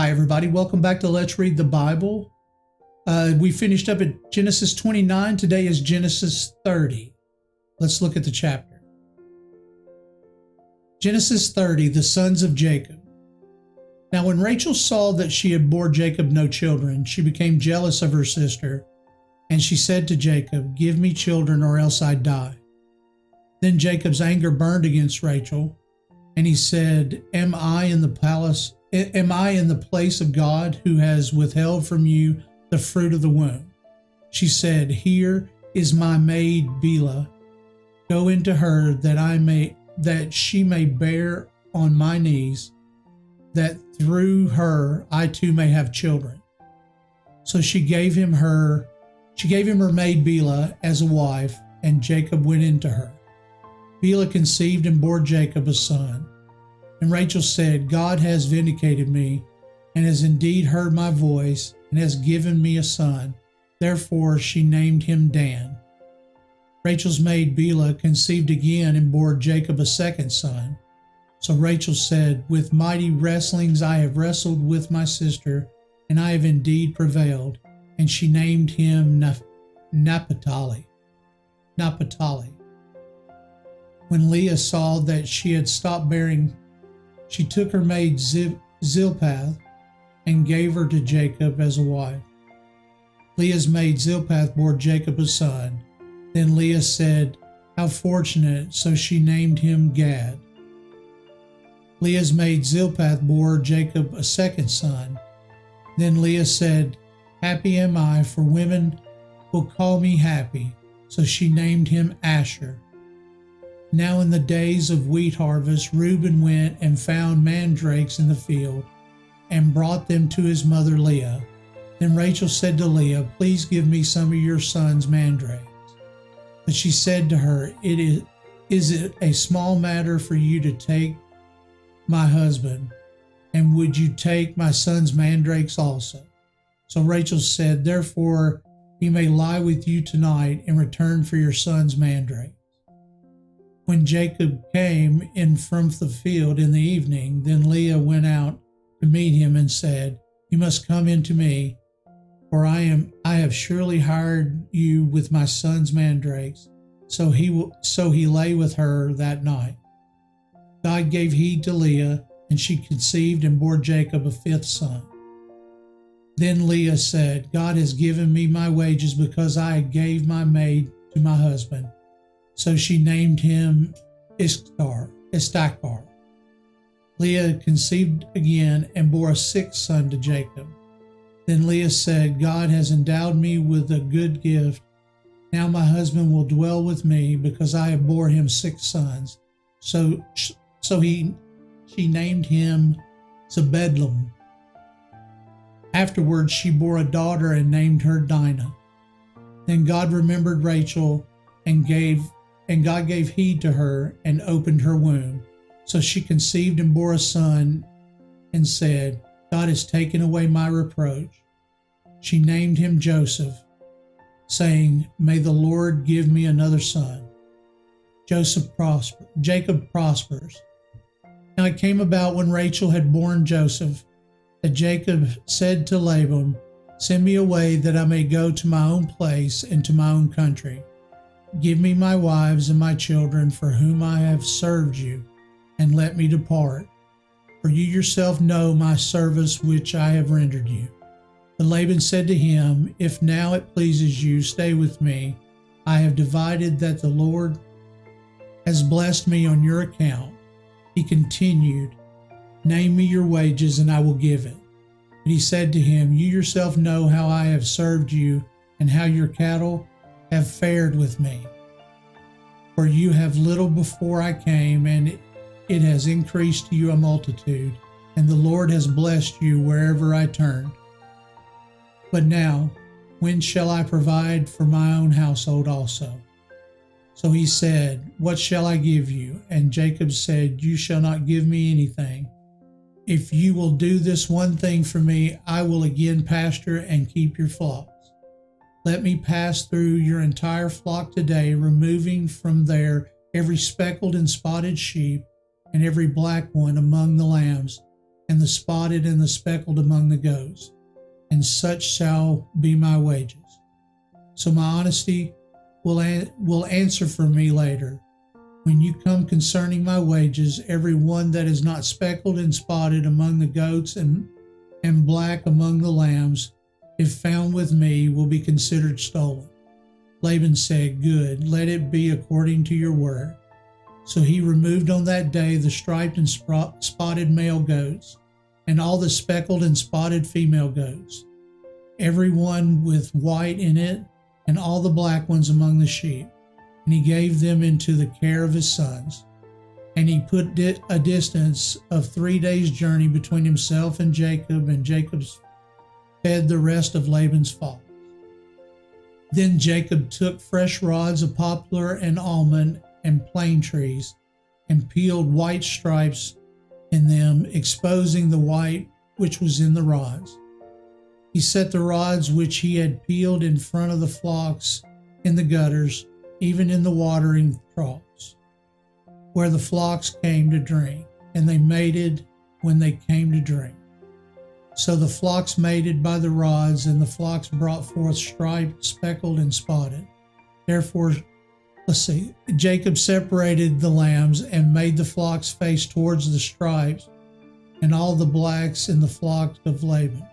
Hi, everybody. Welcome back to Let's Read the Bible. We finished up at Genesis 29. Today is Genesis 30. Let's look at the chapter. Genesis 30, the sons of Jacob. Now when Rachel saw that she had bore Jacob no children, she became jealous of her sister, and she said to Jacob, "Give me children or else I die." Then Jacob's anger burned against Rachel, and he said, Am I in the place of God who has withheld from you the fruit of the womb? She said, Here is my maid Bilhah. Go into her that she may bear on my knees, that through her I too may have children. So she gave him her maid Bilhah as a wife, and Jacob went into her. Bilhah conceived and bore Jacob a son. And Rachel said, God has vindicated me, and has indeed heard my voice, and has given me a son. Therefore she named him Dan. Rachel's maid Bilhah conceived again and bore Jacob a second son. So Rachel said, With mighty wrestlings I have wrestled with my sister, and I have indeed prevailed. And she named him Naphtali. When Leah saw that she had stopped bearing, she took her maid Zilpah and gave her to Jacob as a wife. Leah's maid Zilpah bore Jacob a son. Then Leah said, How fortunate, so she named him Gad. Leah's maid Zilpah bore Jacob a second son. Then Leah said, Happy am I, for women will call me happy. So she named him Asher. Now in the days of wheat harvest, Reuben went and found mandrakes in the field and brought them to his mother Leah. Then Rachel said to Leah, Please give me some of your son's mandrakes. But she said to her, Is it a small matter for you to take my husband? And would you take my son's mandrakes also? So Rachel said, Therefore he may lie with you tonight in return for your son's mandrakes. When Jacob came in from the field in the evening, then Leah went out to meet him and said, You must come in to me, for I have surely hired you with my son's mandrakes. So he lay with her that night. God gave heed to Leah, and she conceived and bore Jacob a fifth son. Then Leah said, God has given me my wages because I gave my maid to my husband. So she named him Issachar. Leah conceived again and bore a sixth son to Jacob. Then Leah said, God has endowed me with a good gift. Now my husband will dwell with me because I have bore him six sons. So she named him Zebedlum. Afterwards she bore a daughter and named her Dinah. Then God remembered Rachel and God gave heed to her and opened her womb. So she conceived and bore a son and said, God has taken away my reproach. She named him Joseph, saying, May the Lord give me another son. Jacob prospers. Now it came about when Rachel had borne Joseph that Jacob said to Laban, Send me away that I may go to my own place and to my own country. Give me my wives and my children for whom I have served you, and let me depart. For you yourself know my service which I have rendered you. But Laban said to him, If now it pleases you, stay with me. I have divided that the Lord has blessed me on your account. He continued, Name me your wages, and I will give it. But he said to him, You yourself know how I have served you, and how your cattle have fared with me. For you have little before I came, and it has increased to you a multitude, and the Lord has blessed you wherever I turned. But now, when shall I provide for my own household also? So he said, What shall I give you? And Jacob said, You shall not give me anything. If you will do this one thing for me, I will again pasture and keep your flocks. Let me pass through your entire flock today, removing from there every speckled and spotted sheep and every black one among the lambs, and the spotted and the speckled among the goats, and such shall be my wages. So my honesty will answer for me later. When you come concerning my wages, every one that is not speckled and spotted among the goats and black among the lambs, if found with me, will be considered stolen. Laban said, Good, let it be according to your word. So he removed on that day the striped and spotted male goats, and all the speckled and spotted female goats, every one with white in it, and all the black ones among the sheep. And he gave them into the care of his sons. And he put a distance of 3 days' journey between himself and Jacob fed the rest of Laban's flocks. Then Jacob took fresh rods of poplar and almond and plane trees, and peeled white stripes in them, exposing the white which was in the rods. He set the rods which he had peeled in front of the flocks in the gutters, even in the watering troughs, where the flocks came to drink, and they mated when they came to drink. So the flocks mated by the rods, and the flocks brought forth striped, speckled, and spotted. Therefore, Jacob separated the lambs and made the flocks face towards the stripes, and all the blacks in the flock of Laban.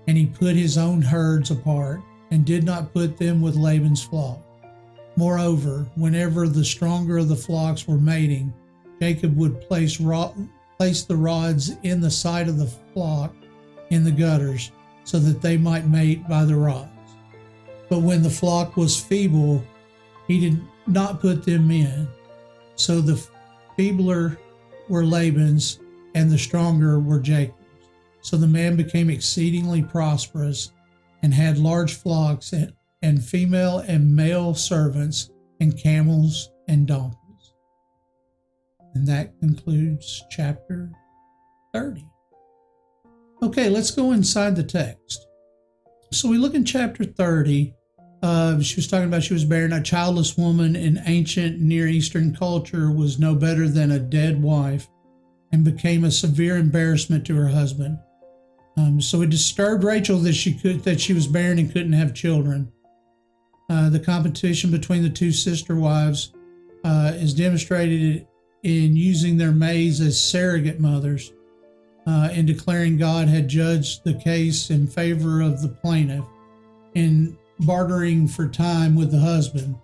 And he put his own herds apart, and did not put them with Laban's flock. Moreover, whenever the stronger of the flocks were mating, Jacob would place the rods in the side of the flock in the gutters, so that they might mate by the rods. But when the flock was feeble, he did not put them in. So the feebler were Laban's, and the stronger were Jacob's. So the man became exceedingly prosperous, and had large flocks, and female and male servants, and camels and donkeys. And that concludes chapter 30. Okay, let's go inside the text. So we look in chapter 30. She was talking about she was barren. A childless woman in ancient Near Eastern culture was no better than a dead wife, and became a severe embarrassment to her husband. So it disturbed Rachel that she was barren and couldn't have children. The competition between the two sister wives is demonstrated in using their maids as surrogate mothers, in declaring God had judged the case in favor of the plaintiff, in bartering for time with the husband.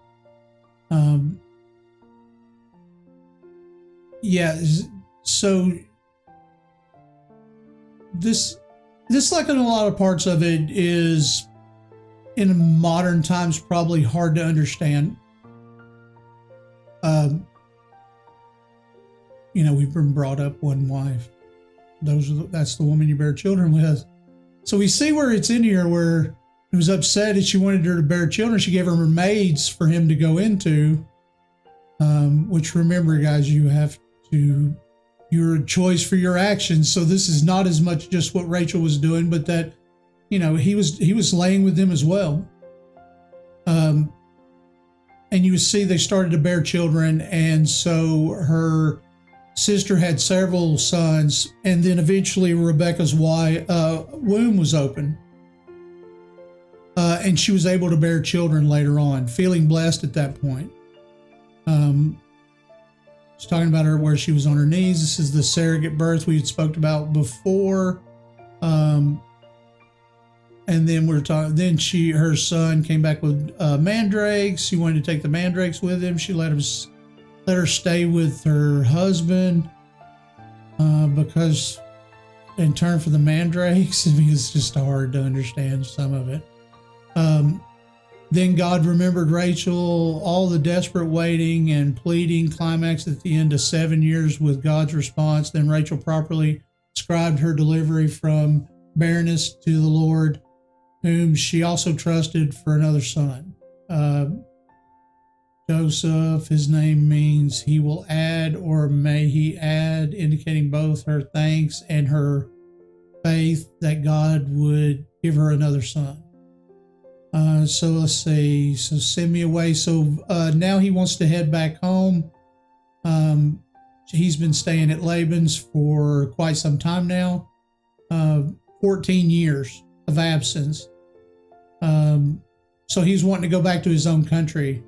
So this, like in a lot of parts of it, is in modern times probably hard to understand. We've been brought up one wife. That's the woman you bear children with. So we see where it's in here where he was upset that she wanted her to bear children. She gave her maids for him to go into, which, remember, guys, your choice for your actions. So this is not as much just what Rachel was doing, but that, he was laying with them as well. And you see they started to bear children, and so her sister had several sons, and then eventually Rebecca's womb was open. And she was able to bear children later on, feeling blessed at that point. She's talking about her where she was on her knees. This is the surrogate birth we had spoke about before. And then her son came back with mandrakes. She wanted to take the mandrakes with him. She let her stay with her husband because in turn for the mandrakes, it's just hard to understand some of it. Then God remembered Rachel. All the desperate waiting and pleading climaxed at the end of 7 years with God's response. Then Rachel properly ascribed her delivery from barrenness to the Lord, whom she also trusted for another son. Joseph, his name means he will add, or may he add, indicating both her thanks and her faith that God would give her another son. So let's see. So send me away. So now he wants to head back home. he's been staying at Laban's for quite some time now, 14 years of absence. So he's wanting to go back to his own country.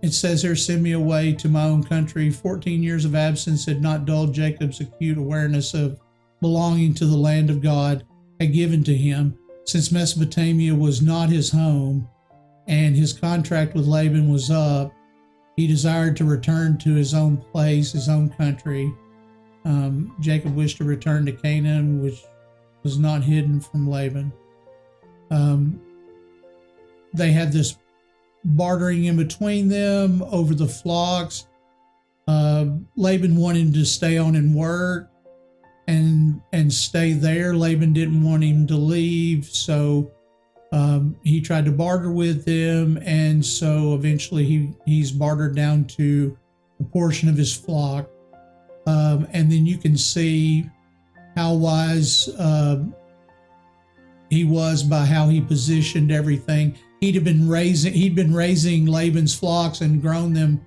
It says here, send me away to my own country. 14 years of absence had not dulled Jacob's acute awareness of belonging to the land of God had given to him. Since Mesopotamia was not his home and his contract with Laban was up, he desired to return to his own place, his own country. Jacob wished to return to Canaan, which was not hidden from Laban. They had this bartering in between them over the flocks. Laban wanted him to stay on and work and stay there. Laban didn't want him to leave, so he tried to barter with them, and so eventually he's bartered down to a portion of his flock. And then you can see how wise he was by how he positioned everything. He'd been raising Laban's flocks and grown them,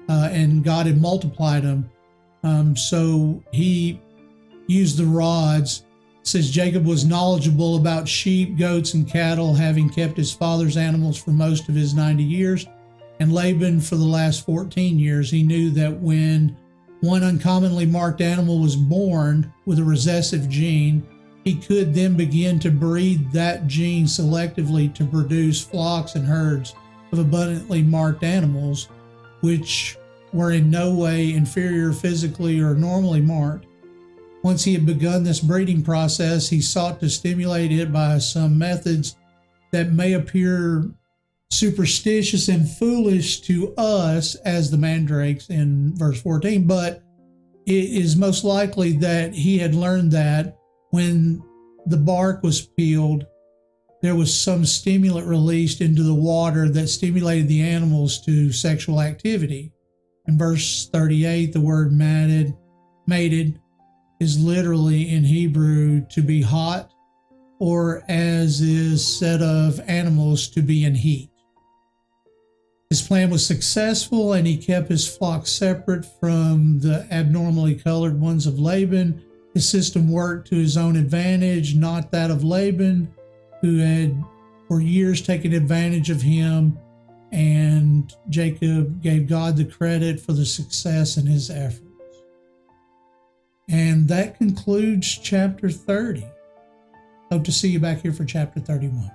and God had multiplied them. So he used the rods. It says Jacob was knowledgeable about sheep, goats, and cattle, having kept his father's animals for most of his 90 years, and Laban for the last 14 years. He knew that when one uncommonly marked animal was born with a recessive gene, he could then begin to breed that gene selectively to produce flocks and herds of abundantly marked animals, which were in no way inferior physically or normally marked. Once he had begun this breeding process, he sought to stimulate it by some methods that may appear superstitious and foolish to us as the mandrakes in verse 14, but it is most likely that he had learned that when the bark was peeled, there was some stimulant released into the water that stimulated the animals to sexual activity. In verse 38, the word mated is literally in Hebrew to be hot, or as is said of animals, to be in heat. His plan was successful, and he kept his flock separate from the abnormally colored ones of Laban. His system worked to his own advantage, not that of Laban, who had for years taken advantage of him, and Jacob gave God the credit for the success in his efforts. And that concludes chapter 30. Hope to see you back here for chapter 31.